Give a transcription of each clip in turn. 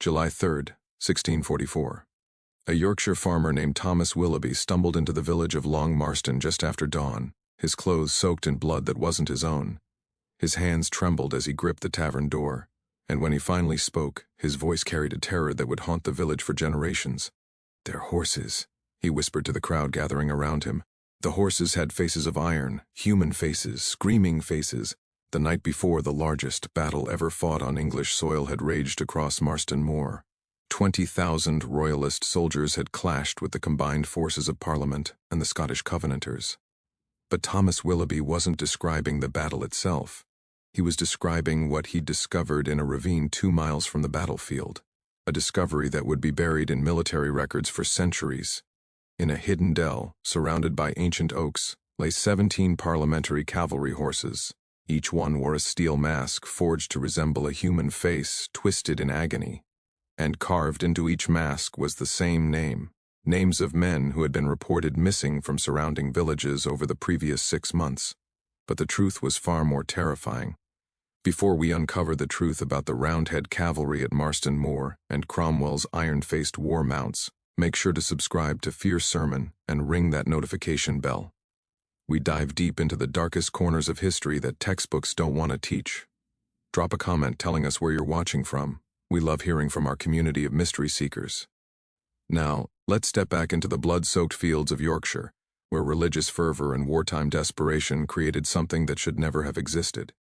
July 3rd, 1644. A Yorkshire farmer named Thomas Willoughby stumbled into the village of Long Marston just after dawn, his clothes soaked in blood that wasn't his own. His hands trembled as he gripped the tavern door, and when he finally spoke, his voice carried a terror that would haunt the village for generations. "They're horses," he whispered to the crowd gathering around him. The horses had faces of iron, human faces, screaming faces. The night before, the largest battle ever fought on English soil had raged across Marston Moor. 20,000 Royalist soldiers had clashed with the combined forces of Parliament and the Scottish Covenanters. But Thomas Willoughby wasn't describing the battle itself. He was describing what he'd discovered in a ravine 2 miles from the battlefield, a discovery that would be buried in military records for centuries. In a hidden dell, surrounded by ancient oaks, lay 17 Parliamentary cavalry horses. Each one wore a steel mask forged to resemble a human face twisted in agony. And carved into each mask was the same name, names of men who had been reported missing from surrounding villages over the previous 6 months. But the truth was far more terrifying. Before we uncover the truth about the Roundhead cavalry at Marston Moor and Cromwell's iron-faced war mounts, make sure to subscribe to Fierce Sermon and ring that notification bell. We dive deep into the darkest corners of history that textbooks don't want to teach. Drop a comment telling us where you're watching from. We love hearing from our community of mystery seekers. Now, let's step back into the blood-soaked fields of Yorkshire, where religious fervor and wartime desperation created something that should never have existed.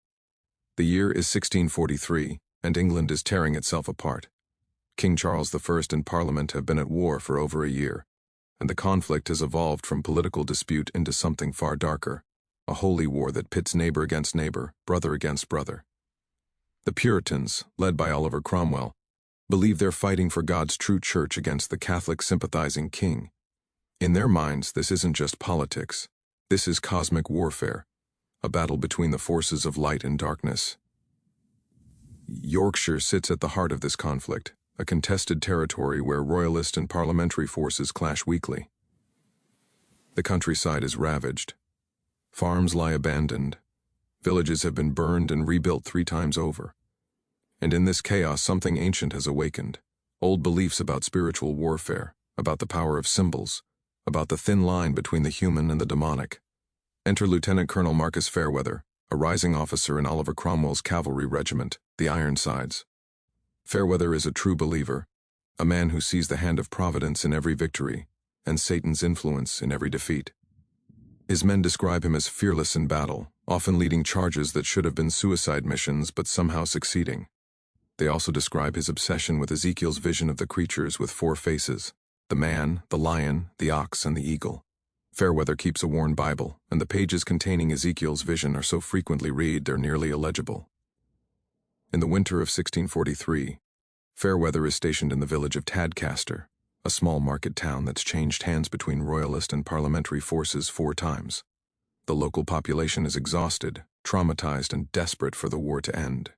The year is 1643, and England is tearing itself apart. King Charles I and Parliament have been at war for over a year, and the conflict has evolved from political dispute into something far darker, a holy war that pits neighbor against neighbor, brother against brother. The Puritans, led by Oliver Cromwell, believe they're fighting for God's true church against the Catholic sympathizing king. In their minds, this isn't just politics. This is cosmic warfare, a battle between the forces of light and darkness. Yorkshire sits at the heart of this conflict, a contested territory where Royalist and Parliamentary forces clash weekly. The countryside is ravaged. Farms lie abandoned. Villages have been burned and rebuilt 3 times over. And in this chaos, something ancient has awakened. Old beliefs about spiritual warfare, about the power of symbols, about the thin line between the human and the demonic. Enter Lieutenant Colonel Marcus Fairweather, a rising officer in Oliver Cromwell's cavalry regiment, the Ironsides. Fairweather is a true believer, a man who sees the hand of Providence in every victory and Satan's influence in every defeat. His men describe him as fearless in battle, often leading charges that should have been suicide missions but somehow succeeding. They also describe his obsession with Ezekiel's vision of the creatures with 4 faces: the man, the lion, the ox, and the eagle. Fairweather keeps a worn Bible, and the pages containing Ezekiel's vision are so frequently read they're nearly illegible. In the winter of 1643, Fairweather is stationed in the village of Tadcaster, a small market town that's changed hands between Royalist and Parliamentary forces 4 times. The local population is exhausted, traumatized, and desperate for the war to end.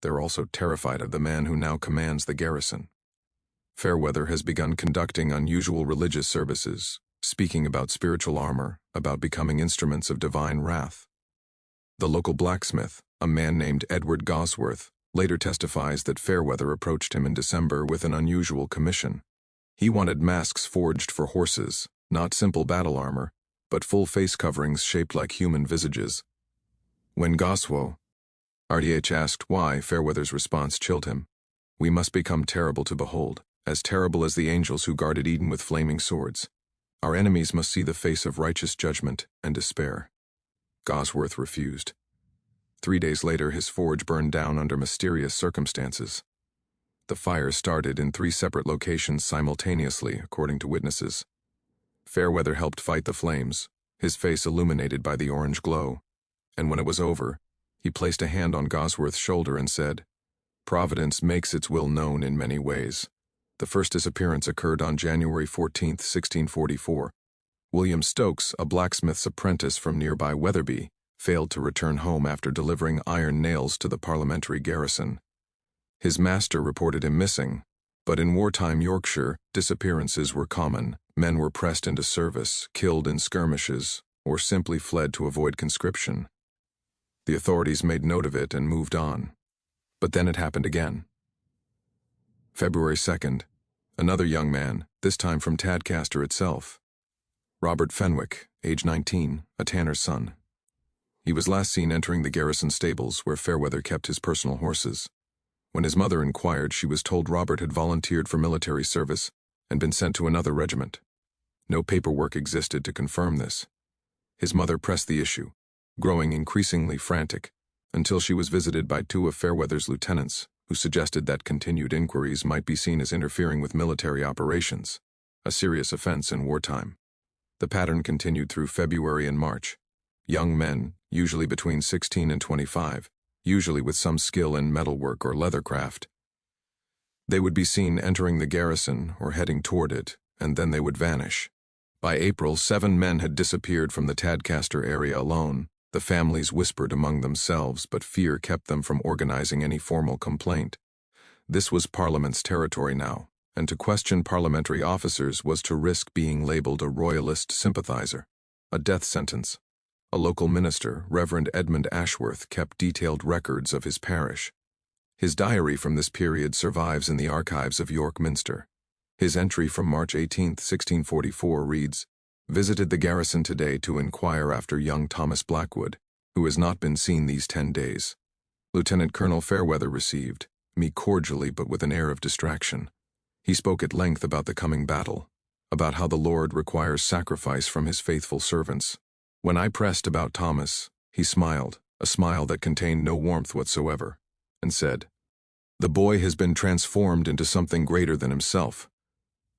They're also terrified of the man who now commands the garrison. Fairweather has begun conducting unusual religious services, speaking about spiritual armor, about becoming instruments of divine wrath. The local blacksmith, a man named Edward Gosworth, later testifies that Fairweather approached him in December with an unusual commission. He wanted masks forged for horses, not simple battle armor, but full face coverings shaped like human visages. When Gosworth asked why, Fairweather's response chilled him. "We must become terrible to behold, as terrible as the angels who guarded Eden with flaming swords. Our enemies must see the face of righteous judgment and despair." Gosworth refused. 3 days later, his forge burned down under mysterious circumstances. The fire started in 3 separate locations simultaneously, according to witnesses. Fairweather helped fight the flames, his face illuminated by the orange glow, and when it was over, he placed a hand on Gosworth's shoulder and said, "Providence makes its will known in many ways." The first disappearance occurred on January 14, 1644. William Stokes, a blacksmith's apprentice from nearby Wetherby, failed to return home after delivering iron nails to the Parliamentary garrison. His master reported him missing, but in wartime Yorkshire, disappearances were common. Men were pressed into service, killed in skirmishes, or simply fled to avoid conscription. The authorities made note of it and moved on. But then it happened again. February 2nd, another young man, this time from Tadcaster itself. Robert Fenwick, age 19, a tanner's son. He was last seen entering the garrison stables where Fairweather kept his personal horses. When his mother inquired, she was told Robert had volunteered for military service and been sent to another regiment. No paperwork existed to confirm this. His mother pressed the issue, growing increasingly frantic, until she was visited by two of Fairweather's lieutenants, who suggested that continued inquiries might be seen as interfering with military operations, a serious offense in wartime. The pattern continued through February and March. Young men, usually between 16 and 25, usually with some skill in metalwork or leathercraft. They would be seen entering the garrison or heading toward it, and then they would vanish. By April, 7 men had disappeared from the Tadcaster area alone. The families whispered among themselves, but fear kept them from organizing any formal complaint. This was Parliament's territory now, and to question parliamentary officers was to risk being labeled a royalist sympathizer, a death sentence. A local minister, Reverend Edmund Ashworth, kept detailed records of his parish. His diary from this period survives in the archives of York Minster. His entry from March 18, 1644 reads, "Visited the garrison today to inquire after young Thomas Blackwood, who has not been seen these 10 days. Lieutenant Colonel Fairweather received me cordially but with an air of distraction. He spoke at length about the coming battle, about how the Lord requires sacrifice from his faithful servants. When I pressed about Thomas, he smiled, a smile that contained no warmth whatsoever, and said, 'The boy has been transformed into something greater than himself.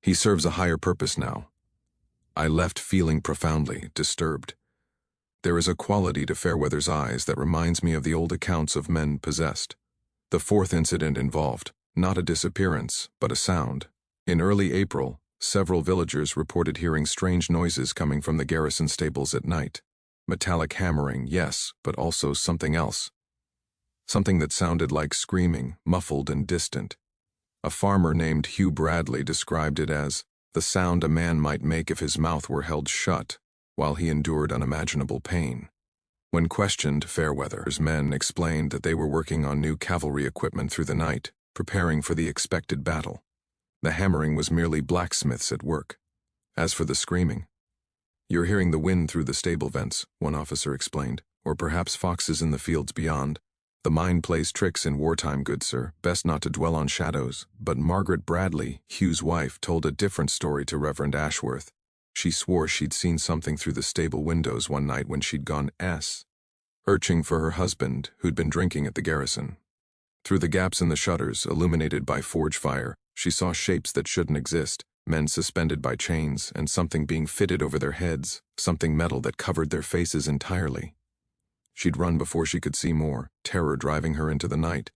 He serves a higher purpose now.' I left feeling profoundly disturbed. There is a quality to Fairweather's eyes that reminds me of the old accounts of men possessed. The 4th incident involved not a disappearance, but a sound. In early April, several villagers reported hearing strange noises coming from the garrison stables at night. Metallic hammering, yes, but also something else. Something that sounded like screaming, muffled and distant. A farmer named Hugh Bradley described it as the sound a man might make if his mouth were held shut while he endured unimaginable pain. When questioned, Fairweather's men explained that they were working on new cavalry equipment through the night, preparing for the expected battle. The hammering was merely blacksmiths at work. As for the screaming, "You're hearing the wind through the stable vents," one officer explained, "or perhaps foxes in the fields beyond. The mind plays tricks in wartime, good sir, best not to dwell on shadows." But Margaret Bradley, Hugh's wife, told a different story to Reverend Ashworth. She swore she'd seen something through the stable windows one night when she'd gone searching for her husband, who'd been drinking at the garrison. Through the gaps in the shutters, illuminated by forge fire, she saw shapes that shouldn't exist, men suspended by chains, and something being fitted over their heads, something metal that covered their faces entirely. She'd run before she could see more, terror driving her into the night.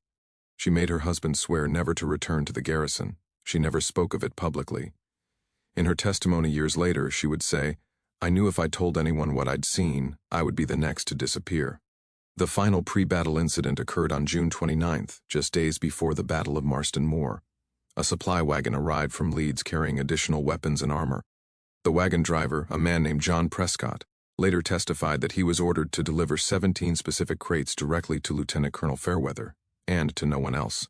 She made her husband swear never to return to the garrison. She never spoke of it publicly. In her testimony years later, she would say, "I knew if I told anyone what I'd seen, I would be the next to disappear." The final pre-battle incident occurred on June 29th, just days before the Battle of Marston Moor. A supply wagon arrived from Leeds carrying additional weapons and armor. The wagon driver, a man named John Prescott, later testified that he was ordered to deliver 17 specific crates directly to Lieutenant Colonel Fairweather, and to no one else.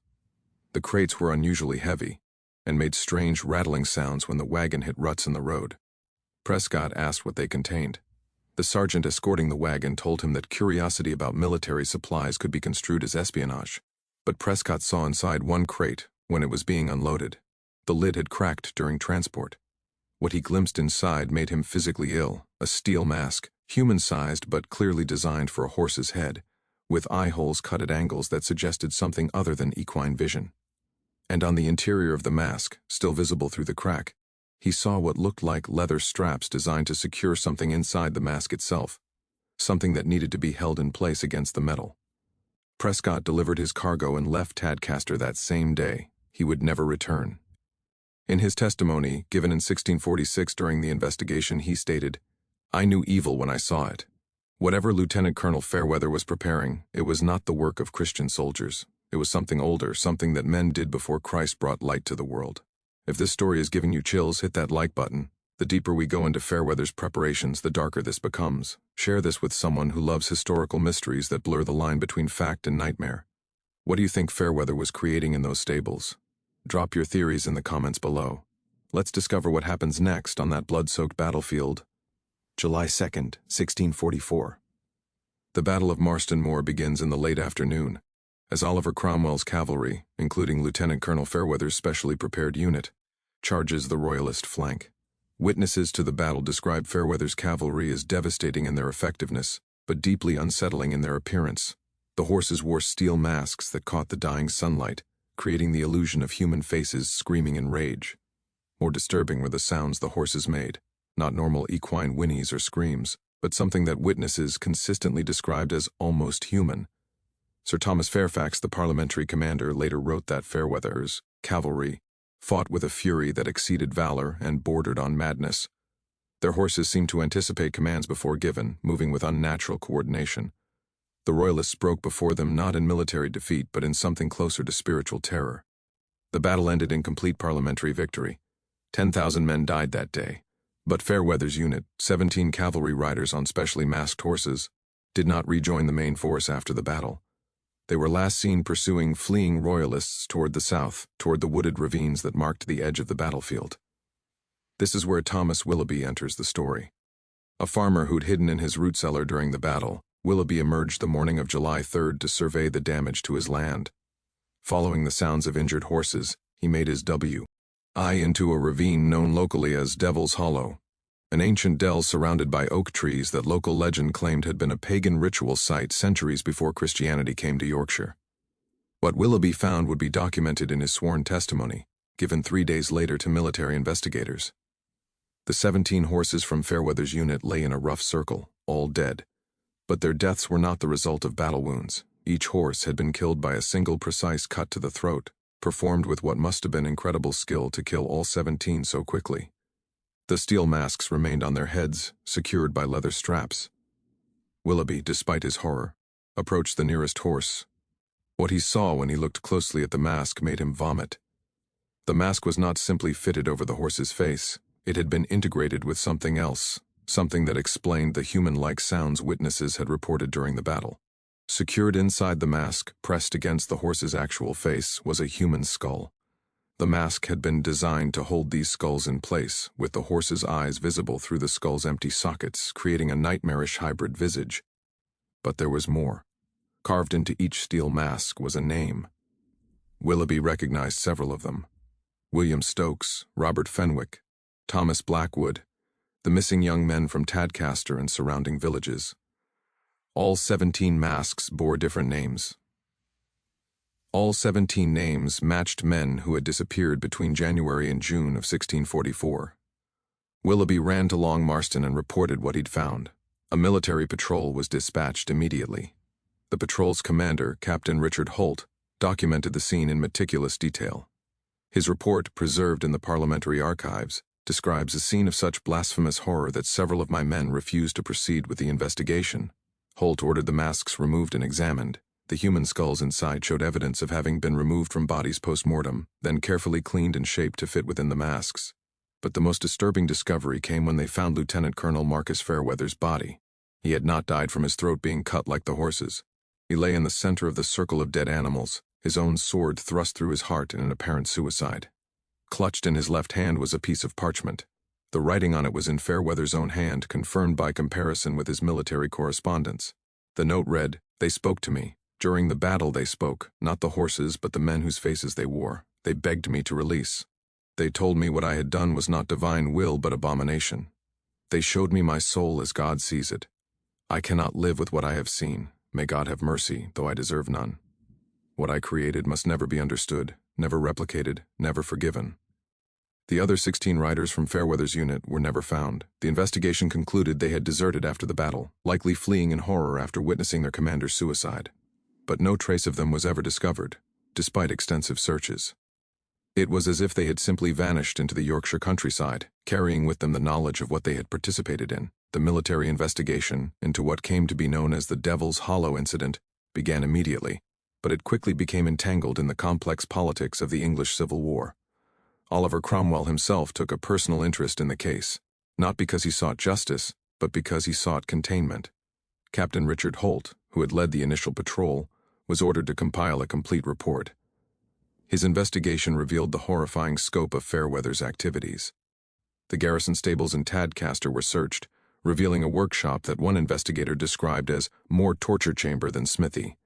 The crates were unusually heavy, and made strange rattling sounds when the wagon hit ruts in the road. Prescott asked what they contained. The sergeant escorting the wagon told him that curiosity about military supplies could be construed as espionage, but Prescott saw inside one crate when it was being unloaded. The lid had cracked during transport. What he glimpsed inside made him physically ill, a steel mask, human-sized but clearly designed for a horse's head, with eye holes cut at angles that suggested something other than equine vision. And on the interior of the mask, still visible through the crack, he saw what looked like leather straps designed to secure something inside the mask itself, something that needed to be held in place against the metal. Prescott delivered his cargo and left Tadcaster that same day. He would never return. In his testimony, given in 1646 during the investigation, he stated, "I knew evil when I saw it. Whatever Lieutenant Colonel Fairweather was preparing, it was not the work of Christian soldiers. It was something older, something that men did before Christ brought light to the world." If this story is giving you chills, hit that like button. The deeper we go into Fairweather's preparations, the darker this becomes. Share this with someone who loves historical mysteries that blur the line between fact and nightmare. What do you think Fairweather was creating in those stables? Drop your theories in the comments below. Let's discover what happens next on that blood-soaked battlefield. July 2nd, 1644. The Battle of Marston Moor begins in the late afternoon, as Oliver Cromwell's cavalry, including Lieutenant Colonel Fairweather's specially prepared unit, charges the Royalist flank. Witnesses to the battle describe Fairweather's cavalry as devastating in their effectiveness, but deeply unsettling in their appearance. The horses wore steel masks that caught the dying sunlight, creating the illusion of human faces screaming in rage. More disturbing were the sounds the horses made, not normal equine whinnies or screams, but something that witnesses consistently described as almost human. Sir Thomas Fairfax, the Parliamentary commander, later wrote that Fairweather's cavalry fought with a fury that exceeded valor and bordered on madness. Their horses seemed to anticipate commands before given, moving with unnatural coordination. The Royalists broke before them not in military defeat but in something closer to spiritual terror. The battle ended in complete Parliamentary victory. 10,000 men died that day, but Fairweather's unit, 17 cavalry riders on specially masked horses, did not rejoin the main force after the battle. They were last seen pursuing fleeing Royalists toward the south, toward the wooded ravines that marked the edge of the battlefield. This is where Thomas Willoughby enters the story. A farmer who'd hidden in his root cellar during the battle, Willoughby emerged the morning of July 3rd to survey the damage to his land. Following the sounds of injured horses, he made his way into a ravine known locally as Devil's Hollow, an ancient dell surrounded by oak trees that local legend claimed had been a pagan ritual site centuries before Christianity came to Yorkshire. What Willoughby found would be documented in his sworn testimony, given 3 days later to military investigators. The 17 horses from Fairweather's unit lay in a rough circle, all dead. But their deaths were not the result of battle wounds. Each horse had been killed by a single precise cut to the throat, performed with what must have been incredible skill to kill all 17 so quickly. The steel masks remained on their heads, secured by leather straps. Willoughby, despite his horror, approached the nearest horse. What he saw when he looked closely at the mask made him vomit. The mask was not simply fitted over the horse's face, it had been integrated with something else, something that explained the human-like sounds witnesses had reported during the battle. Secured inside the mask, pressed against the horse's actual face, was a human skull. The mask had been designed to hold these skulls in place, with the horse's eyes visible through the skull's empty sockets, creating a nightmarish hybrid visage. But there was more. Carved into each steel mask was a name. Willoughby recognized several of them. William Stokes, Robert Fenwick, Thomas Blackwood, the missing young men from Tadcaster and surrounding villages. All 17 masks bore different names. All 17 names matched men who had disappeared between January and June of 1644. Willoughby ran to Long Marston and reported what he'd found. A military patrol was dispatched immediately. The patrol's commander, Captain Richard Holt, documented the scene in meticulous detail. His report, preserved in the Parliamentary archives, describes a scene of such blasphemous horror that several of my men refused to proceed with the investigation. Holt ordered the masks removed and examined. The human skulls inside showed evidence of having been removed from bodies post-mortem, then carefully cleaned and shaped to fit within the masks. But the most disturbing discovery came when they found Lieutenant Colonel Marcus Fairweather's body. He had not died from his throat being cut like the horses. He lay in the center of the circle of dead animals, his own sword thrust through his heart in an apparent suicide. Clutched in his left hand was a piece of parchment. The writing on it was in Fairweather's own hand, confirmed by comparison with his military correspondence. The note read, "They spoke to me. During the battle they spoke, not the horses but the men whose faces they wore. They begged me to release. They told me what I had done was not divine will but abomination. They showed me my soul as God sees it. I cannot live with what I have seen. May God have mercy, though I deserve none. What I created must never be understood, never replicated, never forgiven." The other 16 riders from Fairweather's unit were never found. The investigation concluded they had deserted after the battle, likely fleeing in horror after witnessing their commander's suicide. But no trace of them was ever discovered, despite extensive searches. It was as if they had simply vanished into the Yorkshire countryside, carrying with them the knowledge of what they had participated in. The military investigation into what came to be known as the Devil's Hollow incident began immediately, but it quickly became entangled in the complex politics of the English Civil War. Oliver Cromwell himself took a personal interest in the case, not because he sought justice, but because he sought containment. Captain Richard Holt, who had led the initial patrol, was ordered to compile a complete report. His investigation revealed the horrifying scope of Fairweather's activities. The garrison stables in Tadcaster were searched, revealing a workshop that one investigator described as more torture chamber than smithy.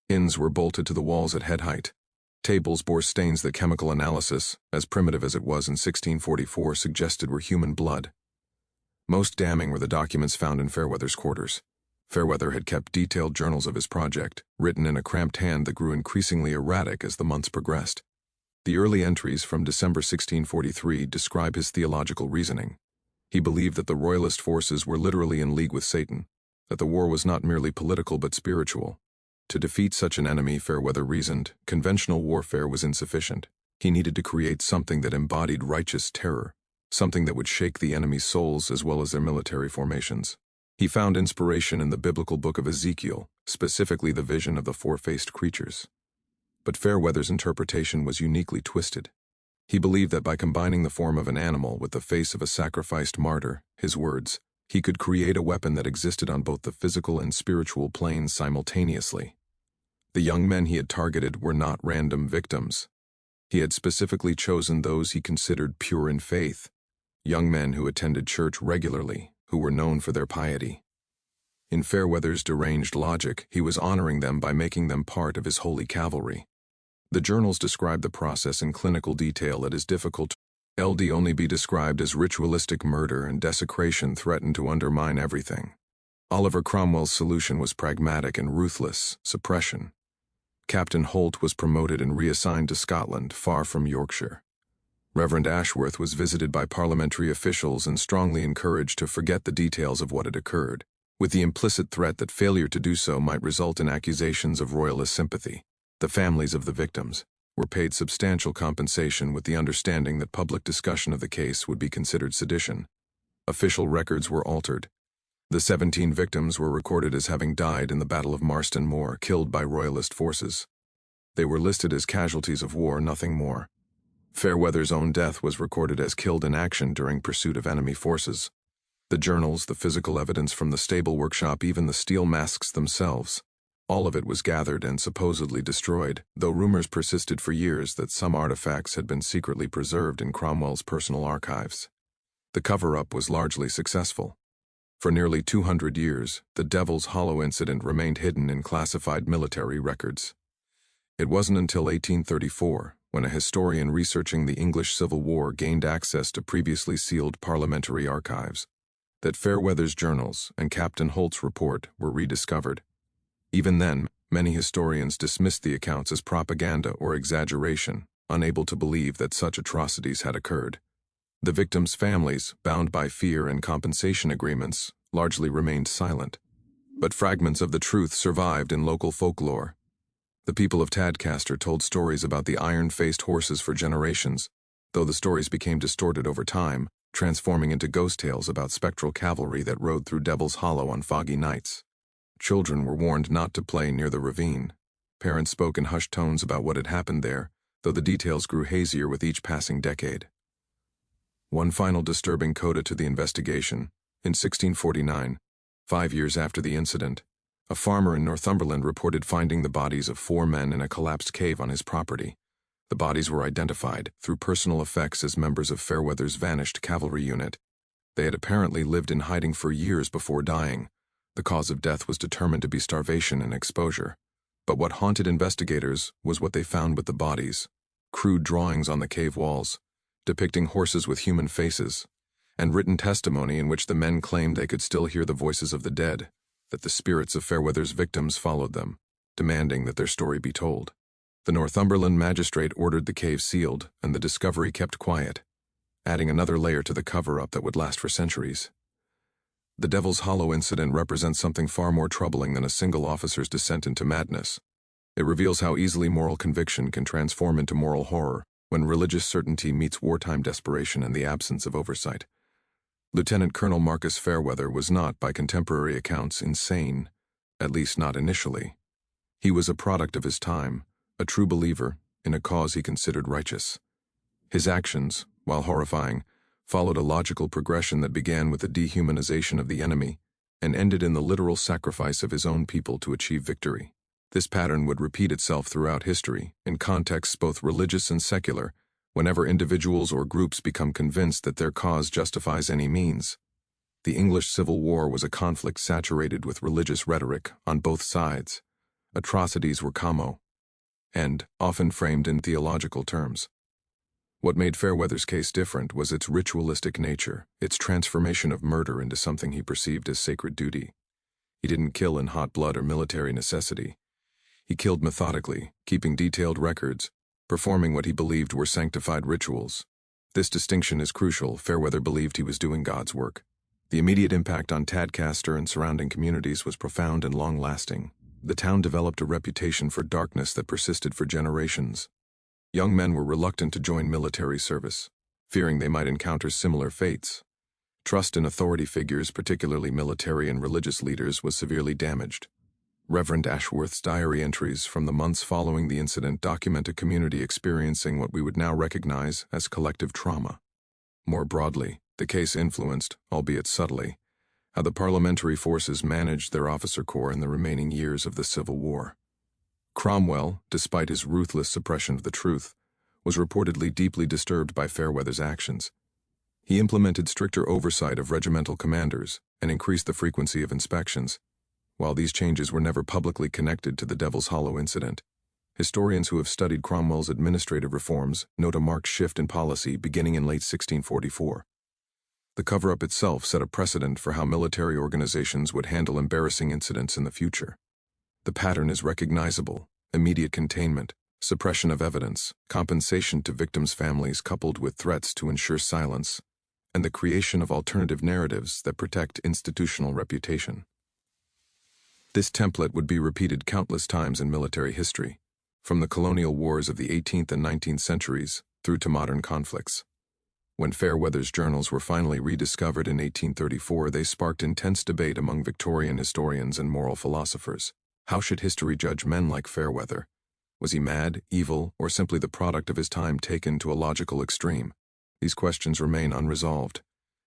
Inns were bolted to the walls at head height. Tables bore stains that chemical analysis, as primitive as it was in 1644, suggested were human blood. Most damning were the documents found in Fairweather's quarters. Fairweather had kept detailed journals of his project, written in a cramped hand that grew increasingly erratic as the months progressed. The early entries from December 1643 describe his theological reasoning. He believed that the royalist forces were literally in league with Satan, that the war was not merely political but spiritual. To defeat such an enemy, Fairweather reasoned, conventional warfare was insufficient. He needed to create something that embodied righteous terror, something that would shake the enemy's souls as well as their military formations. He found inspiration in the biblical book of Ezekiel, specifically the vision of the four-faced creatures. But Fairweather's interpretation was uniquely twisted. He believed that by combining the form of an animal with the face of a sacrificed martyr, his words, he could create a weapon that existed on both the physical and spiritual planes simultaneously. The young men he had targeted were not random victims. He had specifically chosen those he considered pure in faith, young men who attended church regularly, who were known for their piety. In Fairweather's deranged logic, he was honoring them by making them part of his holy cavalry. The journals describe the process in clinical detail that is difficult to only be described as ritualistic murder, and desecration threatened to undermine everything. Oliver Cromwell's solution was pragmatic and ruthless: suppression. Captain Holt was promoted and reassigned to Scotland, far from Yorkshire. Reverend Ashworth was visited by parliamentary officials and strongly encouraged to forget the details of what had occurred, with the implicit threat that failure to do so might result in accusations of royalist sympathy. The families of the victims were paid substantial compensation with the understanding that public discussion of the case would be considered sedition. Official records were altered. The 17 victims were recorded as having died in the Battle of Marston Moor, killed by royalist forces. They were listed as casualties of war, nothing more. Fairweather's own death was recorded as killed in action during pursuit of enemy forces. The journals, the physical evidence from the stable workshop, even the steel masks themselves, all of it was gathered and supposedly destroyed, though rumors persisted for years that some artifacts had been secretly preserved in Cromwell's personal archives. The cover-up was largely successful. For nearly 200 years, the Devil's Hollow incident remained hidden in classified military records. It wasn't until 1834, when a historian researching the English Civil War gained access to previously sealed parliamentary archives, that Fairweather's journals and Captain Holt's report were rediscovered. Even then, many historians dismissed the accounts as propaganda or exaggeration, unable to believe that such atrocities had occurred. The victims' families, bound by fear and compensation agreements, largely remained silent. But fragments of the truth survived in local folklore. The people of Tadcaster told stories about the iron-faced horses for generations, though the stories became distorted over time, transforming into ghost tales about spectral cavalry that rode through Devil's Hollow on foggy nights. Children were warned not to play near the ravine. Parents spoke in hushed tones about what had happened there, though the details grew hazier with each passing decade. One final disturbing coda to the investigation. In 1649, 5 years after the incident, a farmer in Northumberland reported finding the bodies of 4 men in a collapsed cave on his property. The bodies were identified, through personal effects, as members of Fairweather's vanished cavalry unit. They had apparently lived in hiding for years before dying. The cause of death was determined to be starvation and exposure. But what haunted investigators was what they found with the bodies: crude drawings on the cave walls, depicting horses with human faces, and written testimony in which the men claimed they could still hear the voices of the dead, that the spirits of Fairweather's victims followed them, demanding that their story be told. The Northumberland magistrate ordered the cave sealed, and the discovery kept quiet, adding another layer to the cover-up that would last for centuries. The Devil's Hollow incident represents something far more troubling than a single officer's descent into madness. It reveals how easily moral conviction can transform into moral horror when religious certainty meets wartime desperation and the absence of oversight. Lieutenant Colonel Marcus Fairweather was not, by contemporary accounts, insane, at least not initially. He was a product of his time, a true believer in a cause he considered righteous. His actions, while horrifying, followed a logical progression that began with the dehumanization of the enemy and ended in the literal sacrifice of his own people to achieve victory. This pattern would repeat itself throughout history, in contexts both religious and secular, whenever individuals or groups become convinced that their cause justifies any means. The English Civil War was a conflict saturated with religious rhetoric on both sides. Atrocities were common, and often framed in theological terms. What made Fairweather's case different was its ritualistic nature, its transformation of murder into something he perceived as sacred duty. He didn't kill in hot blood or military necessity. He killed methodically, keeping detailed records, performing what he believed were sanctified rituals. This distinction is crucial. Fairweather believed he was doing God's work. The immediate impact on Tadcaster and surrounding communities was profound and long-lasting. The town developed a reputation for darkness that persisted for generations. Young men were reluctant to join military service, fearing they might encounter similar fates. Trust in authority figures, particularly military and religious leaders, was severely damaged. Reverend Ashworth's diary entries from the months following the incident document a community experiencing what we would now recognize as collective trauma. More broadly, the case influenced, albeit subtly, how the Parliamentary forces managed their officer corps in the remaining years of the Civil War. Cromwell, despite his ruthless suppression of the truth, was reportedly deeply disturbed by Fairweather's actions. He implemented stricter oversight of regimental commanders and increased the frequency of inspections. While these changes were never publicly connected to the Devil's Hollow incident, historians who have studied Cromwell's administrative reforms note a marked shift in policy beginning in late 1644. The cover-up itself set a precedent for how military organizations would handle embarrassing incidents in the future. The pattern is recognizable: immediate containment, suppression of evidence, compensation to victims' families coupled with threats to ensure silence, and the creation of alternative narratives that protect institutional reputation. This template would be repeated countless times in military history, from the colonial wars of the 18th and 19th centuries through to modern conflicts. When Fairweather's journals were finally rediscovered in 1834, they sparked intense debate among Victorian historians and moral philosophers. How should history judge men like Fairweather? Was he mad, evil, or simply the product of his time taken to a logical extreme? These questions remain unresolved.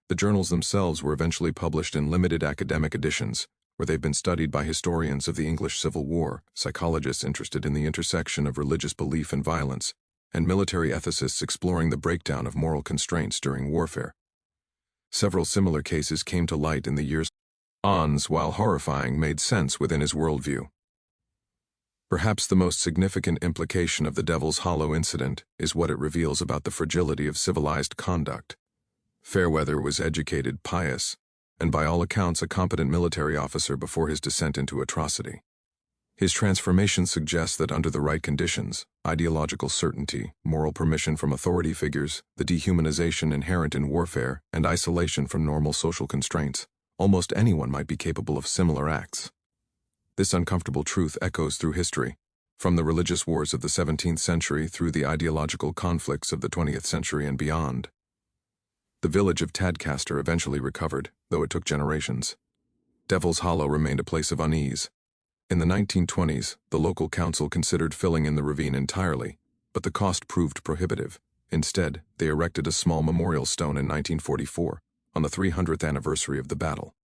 The journals themselves were eventually published in limited academic editions, where they've been studied by historians of the English Civil War, psychologists interested in the intersection of religious belief and violence, and military ethicists exploring the breakdown of moral constraints during warfare. Several similar cases came to light in the years on, while horrifying, made sense within his worldview. Perhaps the most significant implication of the Devil's Hollow incident is what it reveals about the fragility of civilized conduct. Fairweather was educated, pious, and by all accounts a competent military officer before his descent into atrocity. His transformation suggests that under the right conditions, ideological certainty, moral permission from authority figures, the dehumanization inherent in warfare, and isolation from normal social constraints, almost anyone might be capable of similar acts. This uncomfortable truth echoes through history, from the religious wars of the 17th century through the ideological conflicts of the 20th century and beyond. The village of Tadcaster eventually recovered, though it took generations. Devil's Hollow remained a place of unease. In the 1920s, the local council considered filling in the ravine entirely, but the cost proved prohibitive. Instead, they erected a small memorial stone in 1944, on the 300th anniversary of the battle.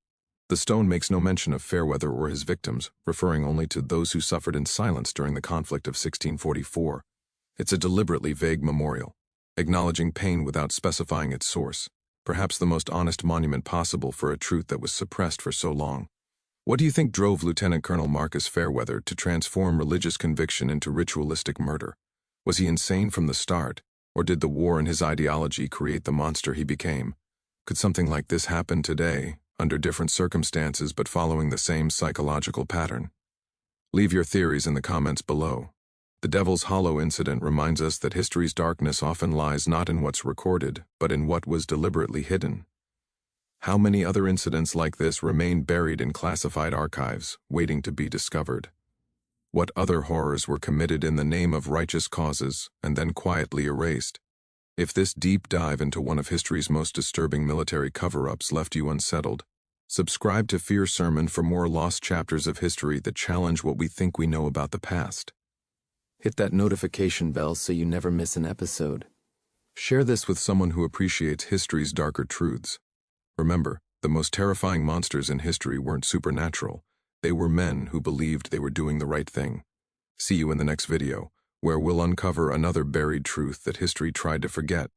The stone makes no mention of Fairweather or his victims, referring only to those who suffered in silence during the conflict of 1644. It's a deliberately vague memorial, acknowledging pain without specifying its source, perhaps the most honest monument possible for a truth that was suppressed for so long. What do you think drove Lieutenant Colonel Marcus Fairweather to transform religious conviction into ritualistic murder? Was he insane from the start, or did the war and his ideology create the monster he became? Could something like this happen today, under different circumstances but following the same psychological pattern? Leave your theories in the comments below. The Devil's Hollow incident reminds us that history's darkness often lies not in what's recorded, but in what was deliberately hidden. How many other incidents like this remain buried in classified archives, waiting to be discovered? What other horrors were committed in the name of righteous causes and then quietly erased? If this deep dive into one of history's most disturbing military cover-ups left you unsettled, subscribe to Fear Sermon for more lost chapters of history that challenge what we think we know about the past. Hit that notification bell so you never miss an episode. Share this with someone who appreciates history's darker truths. Remember, the most terrifying monsters in history weren't supernatural. They were men who believed they were doing the right thing. See you in the next video, where we'll uncover another buried truth that history tried to forget.